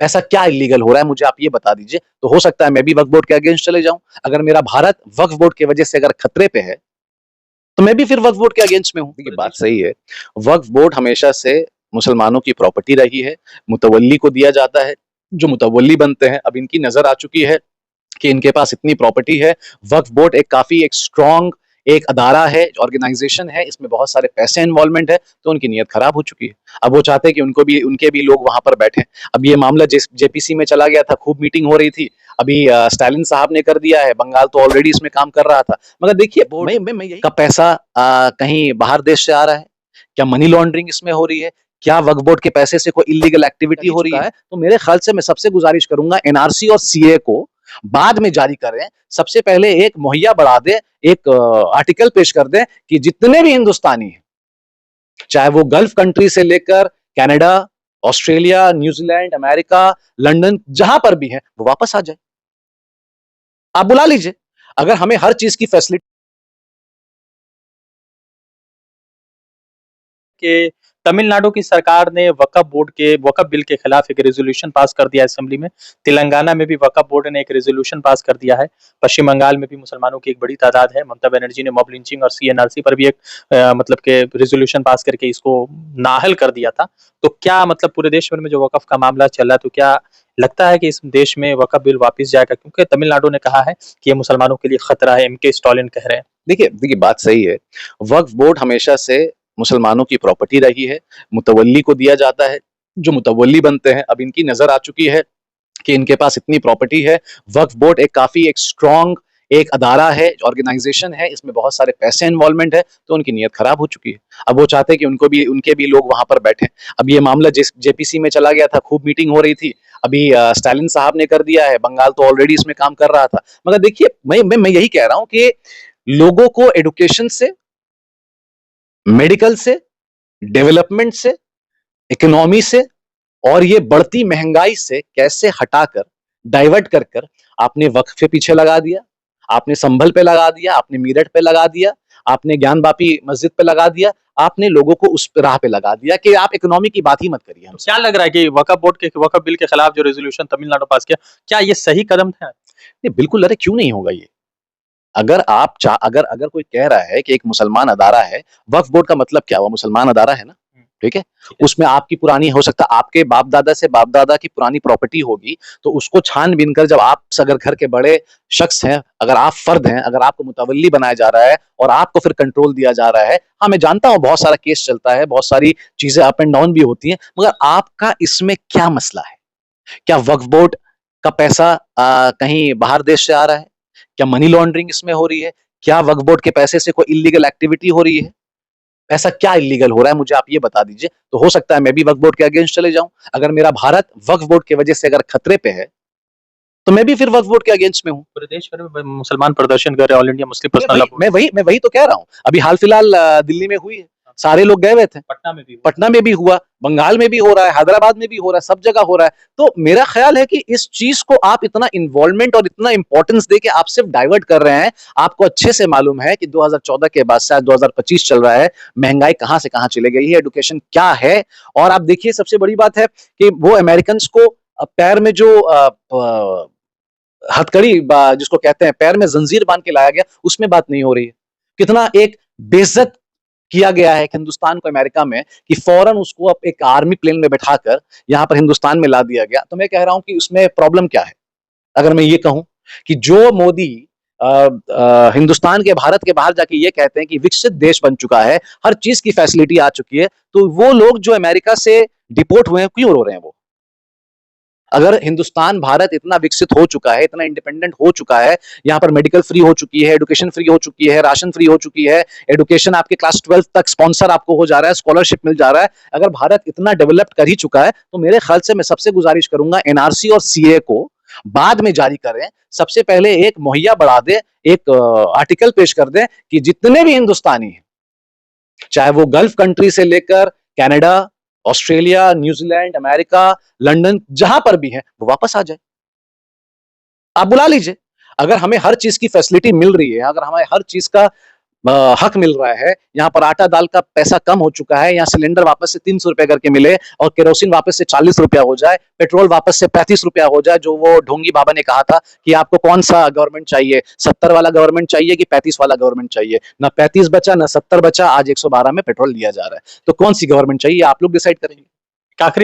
ऐसा क्या इलीगल हो रहा है मुझे आप ये बता दीजिए। तो हो सकता है मैं भी वक्फ बोर्ड के अगेंस्ट चले जाऊं। अगर मेरा भारत वक्फ बोर्ड की वजह से अगर खतरे पे है तो मैं भी फिर वक्फ बोर्ड के अगेंस्ट में हूं। देखिए बात सही है, वक्फ बोर्ड हमेशा से मुसलमानों की प्रॉपर्टी रही है, मुतवल्ली को दिया जाता है। जो मुतवल्ली बनते हैं अब इनकी नजर आ चुकी है कि इनके पास इतनी प्रॉपर्टी है। वक्फ बोर्ड एक स्ट्रॉन्ग एक अदारा है, ऑर्गेनाइजेशन है, इसमें बहुत सारे पैसे इन्वॉल्वमेंट है, तो उनकी नीयत खराब हो चुकी है। अब वो चाहते हैं कि उनके भी लोग वहां पर बैठे। अब ये मामला जेपीसी में चला गया था, खूब मीटिंग हो रही थी। अभी स्टालिन साहब ने कर दिया है, बंगाल तो ऑलरेडी इसमें काम कर रहा था। मगर देखिए मैं यही का पैसा कहीं बाहर देश से आ रहा है, क्या मनी लॉन्ड्रिंग इसमें हो रही है, क्या वक्फ बोर्ड के पैसे से कोई इलीगल एक्टिविटी हो रही है। तो मेरे ख्याल से मैं सबसे गुजारिश करूंगा एनआरसी और सीए को बाद में जारी करें, सबसे पहले एक मुहैया बढ़ा दे, एक आर्टिकल पेश कर दे कि जितने भी हिंदुस्तानी हैं, चाहे वो गल्फ कंट्री से लेकर Canada, Australia, New Zealand, America, London, जहां पर भी हैं, वो वापस आ जाए। आप बुला लीजिए। अगर हमें हर चीज की फैसिलिटी कि तमिलनाडु की सरकार ने वक्फ बिल के खिलाफ एक रेजोल्यूशन पास कर दिया असेंबली में। तेलंगाना में भी वक्फ बोर्ड ने एक रेजोल्यूशन पास कर दिया है। पश्चिम बंगाल में भी मुसलमानों की एक बड़ी तादाद है। ममता बनर्जी ने मॉब लिंचिंग और सीएनआरसी पर भी एक मतलब के रेजोल्यूशन पास करके इसको नाअहल कर दिया था। तो क्या मतलब पूरे देश भर में जो वक्फ का मामला चल रहा है, तो क्या लगता है कि इस देश में वक्फ बिल वापस जाएगा? क्योंकि तमिलनाडु ने कहा है कि ये मुसलमानों के लिए खतरा है, एमके स्टालिन कह रहे हैं। देखिए बात सही है, वक्फ बोर्ड हमेशा से मुसलमानों की प्रॉपर्टी रही है, मुतवल्ली को दिया जाता है। जो मुतवल्ली बनते हैं अब इनकी नजर आ चुकी है कि इनके पास इतनी प्रॉपर्टी है। वक्फ बोर्ड एक स्ट्रॉन्ग एक अदारा है, ऑर्गेनाइजेशन है, इसमें बहुत सारे पैसे इन्वॉल्वमेंट है, तो उनकी नीयत खराब हो चुकी है। अब वो चाहते हैं कि उनके भी लोग वहां पर बैठे। अब ये मामला जेपीसी में चला गया था, खूब मीटिंग हो रही थी। अभी स्टालिन साहब ने कर दिया है, बंगाल तो ऑलरेडी इसमें काम कर रहा था। मगर देखिए मैं यही कह रहा हूं कि लोगों को एडुकेशन से, मेडिकल से, डेवलपमेंट से, इकोनॉमी से और ये बढ़ती महंगाई से कैसे हटाकर, डाइवर्ट कर कर आपने वक्फ के पीछे लगा दिया, आपने संभल पे लगा दिया, आपने मीरठ पे लगा दिया, आपने ज्ञान बापी मस्जिद पे लगा दिया, आपने लोगों को उस राह पे लगा दिया कि आप इकोनॉमी की बात ही मत करिए हमसे। क्या लग रहा है कि वक्फ बिल के खिलाफ जो रेजोल्यूशन तमिलनाडु पास किया, क्या ये सही कदम था? ये बिल्कुल, अरे क्यों नहीं होगा ये। अगर अगर कोई कह रहा है कि एक मुसलमान अदारा है, वक्फ बोर्ड का मतलब क्या हुआ, मुसलमान अदारा है ना, ठीक है। उसमें आपकी पुरानी, हो सकता है आपके बाप दादा से बाप दादा की पुरानी प्रॉपर्टी होगी, तो उसको छानबीन कर, जब आप अगर घर के बड़े शख्स हैं, अगर आप फर्द हैं, अगर आपको मुतवल्ली बनाया जा रहा है और आपको फिर कंट्रोल दिया जा रहा है, हाँ मैं जानता हूं बहुत सारा केस चलता है, बहुत सारी चीजें अप एंड डाउन भी होती हैं, मगर आपका इसमें क्या मसला है? क्या वक्फ बोर्ड का पैसा कहीं बाहर देश से आ रहा है, क्या मनी लॉन्ड्रिंग इसमें हो रही है, क्या वक्फ बोर्ड के पैसे से कोई इलीगल एक्टिविटी हो रही है? ऐसा क्या इलीगल हो रहा है मुझे आप ये बता दीजिए। तो हो सकता है मैं भी वक्फ बोर्ड के अगेंस्ट चले जाऊं। अगर मेरा भारत वक्फ बोर्ड की वजह से अगर खतरे पे है तो मैं भी फिर वक्फ बोर्ड के अगेंस्ट में हूं। पूरे देश भर में मुसलमान प्रदर्शन कर रहे हैं, all India Muslim personal law board. मैं वही तो कह रहा हूं। अभी हाल फिलहाल दिल्ली में हुई है, सारे लोग गए हुए थे। पटना में भी हुआ, बंगाल में भी हो रहा है, हैदराबाद में भी हो रहा है, सब जगह हो रहा है। तो मेरा ख्याल है कि इस चीज को आप इतना इन्वॉल्वमेंट और इतना इंपॉर्टेंस देके आप सिर्फ डाइवर्ट कर रहे हैं। आपको अच्छे से मालूम है कि 2014 के बाद शायद 2025 चल रहा है, महंगाई कहां से कहां चली गई है, एडुकेशन क्या है। और आप देखिए सबसे बड़ी बात है कि वो अमेरिकन को पैर में जो हथकड़ी जिसको कहते हैं, पैर में जंजीर बांध के लाया गया, उसमें बात नहीं हो रही है। कितना एक बेइज्जत किया गया है हिंदुस्तान को अमेरिका में, कि फौरन उसको अब एक आर्मी प्लेन में बैठाकर यहां पर हिंदुस्तान में ला दिया गया। तो मैं कह रहा हूं कि उसमें प्रॉब्लम क्या है। अगर मैं ये कहूं कि जो मोदी हिंदुस्तान के, भारत के बाहर जाके ये कहते हैं कि विकसित देश बन चुका है, हर चीज की फैसिलिटी आ चुकी है, तो वो लोग जो अमेरिका से डिपोर्ट हुए हैं क्यों रो रहे हैं वो? अगर हिंदुस्तान, भारत इतना विकसित हो चुका है, इतना इंडिपेंडेंट हो चुका है, यहाँ पर मेडिकल फ्री हो चुकी है, एडुकेशन फ्री हो चुकी है, राशन फ्री हो चुकी है, एडुकेशन आपके क्लास 12 तक स्पॉन्सर आपको हो जा रहा है, स्कॉलरशिप मिल जा रहा है। अगर भारत इतना डेवलप्ड कर ही चुका है, तो मेरे ख्याल से मैं सबसे गुजारिश करूंगा एनआरसी और सीए को बाद में जारी करें, सबसे पहले एक मुहैया बढ़ा दे, एक आर्टिकल पेश कर दे कि जितने भी हिंदुस्तानी हैं, चाहे वो गल्फ कंट्री से लेकर Canada, Australia, New Zealand, America, London, जहां पर भी हैं, वो वापस आ जाए। आप बुला लीजिए। अगर हमें हर चीज की फैसिलिटी मिल रही है, अगर हमें हर चीज का हक मिल रहा है, यहाँ पर आटा दाल का पैसा कम हो चुका है, यहाँ सिलेंडर वापस से 300 रुपए करके मिले और केरोसिन वापस से 40 रुपया हो जाए, पेट्रोल वापस से 35 रुपया हो जाए, जो वो ढोंगी बाबा ने कहा था कि आपको कौन सा गवर्नमेंट चाहिए, 70 वाला गवर्नमेंट चाहिए कि 35 वाला गवर्नमेंट चाहिए, ना 35 बचा ना 70 बचा, आज 112 में पेट्रोल लिया जा रहा है। तो कौन सी गवर्नमेंट चाहिए आप लोग डिसाइड करेंगे। एक आखिरी